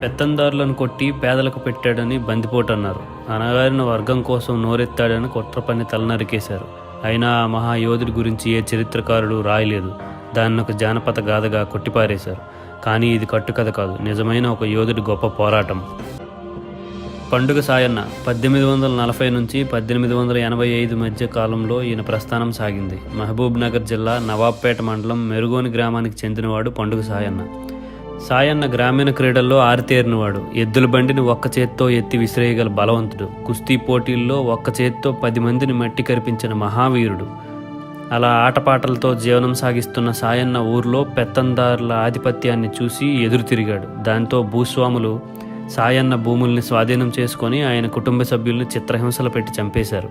పెత్తందారులను కొట్టి పేదలకు పెట్టాడని బందిపోటు అన్నారు. అణగారిన వర్గం కోసం నోరెత్తాడని కుట్ర పన్ని తలనరికేశారు. అయినా ఆ మహాయోధుడి గురించి ఏ చరిత్రకారుడు రాయలేదు. దాన్ని ఒక జానపద గాథగా కొట్టిపారేశారు. కానీ ఇది కట్టుకథ కాదు, నిజమైన ఒక యోధుడి గొప్ప పోరాటం. పండుగ సాయన్న 1840 నుంచి 1885 మధ్య కాలంలో ఈయన ప్రస్థానం సాగింది. మహబూబ్ నగర్ జిల్లా నవాబ్పేట మండలం మెరుగోని గ్రామానికి చెందినవాడు పండుగ సాయన్న. సాయన్న గ్రామీణ క్రీడల్లో ఆరితేరినవాడు. ఎద్దుల బండిని ఒక్క చేత్తో ఎత్తి విసిరేయగల బలవంతుడు. కుస్తీ పోటీల్లో ఒక్క చేత్తో 10 మందిని మట్టి కరిపించిన మహావీరుడు. అలా ఆటపాటలతో జీవనం సాగిస్తున్న సాయన్న ఊర్లో పెత్తందారుల ఆధిపత్యాన్ని చూసి ఎదురు తిరిగాడు. దాంతో భూస్వాములు సాయన్న భూముల్ని స్వాధీనం చేసుకొని ఆయన కుటుంబ సభ్యుల్ని చిత్రహింసలు పెట్టి చంపేశారు.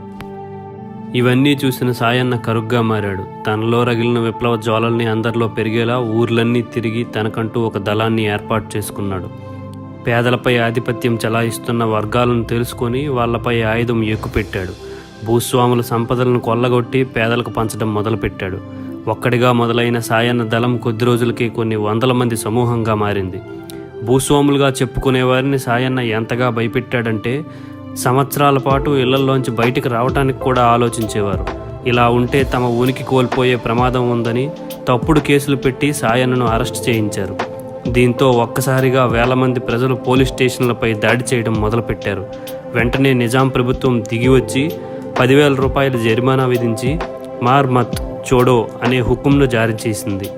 ఇవన్నీ చూసిన సాయన్న కరుగ్గా మారాడు. తనలో రగిలిన విప్లవ జ్వాలల్ని అందరిలో పెరిగేలా ఊర్లన్నీ తిరిగి తనకంటూ ఒక దళాన్ని ఏర్పాటు చేసుకున్నాడు. పేదలపై ఆధిపత్యం చలాయిస్తున్న వర్గాలను తెలుసుకొని వాళ్లపై ఆయుధం ఎక్కుపెట్టాడు. భూస్వాముల సంపదలను కొల్లగొట్టి పేదలకు పంచడం మొదలుపెట్టాడు. ఒక్కడిగా మొదలైన సాయన్న దళం కొద్ది రోజులకి కొన్ని వందల మంది సమూహంగా మారింది. భూస్వాములుగా చెప్పుకునేవారిని సాయన్న ఎంతగా భయపెట్టాడంటే సంవత్సరాల పాటు ఇళ్లల్లోంచి బయటికి రావడానికి కూడా ఆలోచించేవారు. ఇలా ఉంటే తమ ఉనికి కోల్పోయే ప్రమాదం ఉందని తప్పుడు కేసులు పెట్టి సాయన్నను అరెస్ట్ చేయించారు. దీంతో ఒక్కసారిగా వేల మంది ప్రజలు పోలీస్ స్టేషన్లపై దాడి చేయడం మొదలుపెట్టారు. వెంటనే నిజాం ప్రభుత్వం దిగివచ్చి 10,000 రూపాయల జరిమానా విధించి మార్ మత్ చోడో అనే హుకుంను జారీ చేసింది.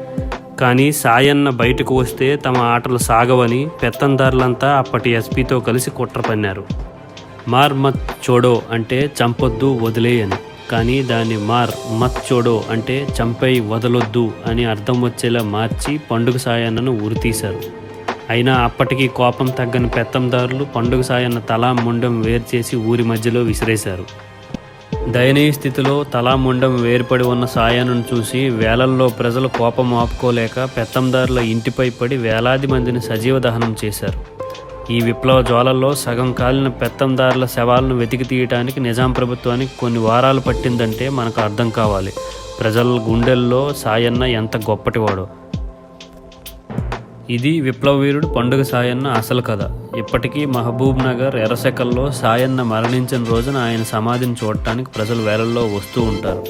కానీ సాయన్న బయటకు వస్తే తమ ఆటలు సాగవని పెత్తందారులంతా అప్పటి ఎస్పీతో కలిసి కుట్ర పన్నారు. మార్ మత్ చోడో అంటే చంపొద్దు వదిలేయని, కానీ దాన్ని మార్ మత్ చోడో అంటే చంపేయి వదలొద్దు అని అర్థం వచ్చేలా మార్చి పండుగ సాయన్నను ఉరితీశారు. అయినా అప్పటికీ కోపం తగ్గని పెత్తందారులు పండుగ సాయన్న తలా ముండం వేరు చేసి ఊరి మధ్యలో విసిరేశారు. దయనీయ స్థితిలో తలా ముండం వేరుపడి ఉన్న సాయన్నను చూసి వేలల్లో ప్రజలు కోపం ఆపుకోలేక పెత్తందారుల ఇంటిపై పడి వేలాది మందిని సజీవ దహనం చేశారు. ఈ విప్లవ జ్వాలల్లో సగం కాలిన పెత్తందారుల శవాలను వెతికి తీయటానికి నిజాం ప్రభుత్వానికి కొన్ని వారాలు పట్టిందంటే మనకు అర్థం కావాలి ప్రజల గుండెల్లో సాయన్న ఎంత గొప్పటివాడో. ఇది విప్లవ వీరుడు పండుగ సాయన్న అసలు కథ. ఇప్పటికీ మహబూబ్ నగర్ ఎర్రసెకల్లో సాయన్న మరణించిన రోజున ఆయన సమాధిని చూడటానికి ప్రజలు వేలల్లో వస్తూ ఉంటారు.